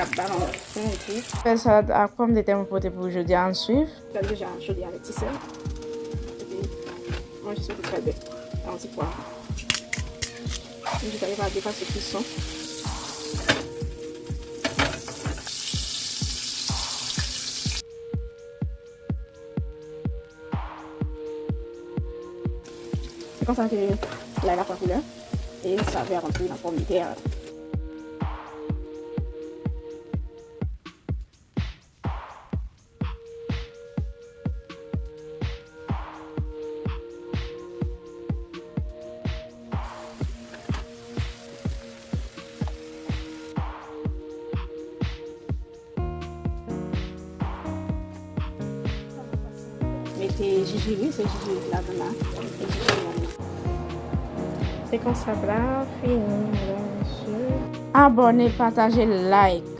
ballon fond tout. Fais salade à pomme de terre pour aujourd'hui en suivre. J'ai déjà chaudé avec petit sel. Et puis, moi, je suis très bien. Un petit poivre. Je vais aller dépasser le cuisson. C'est comme ça que là, la couleur et ça va rentrer dans la pomme de terre. Mettez gingembre, c'est gingembre là-dedans. C'est comme ça, là, fini, mesdames et messieurs. Abonnez, partagez, like.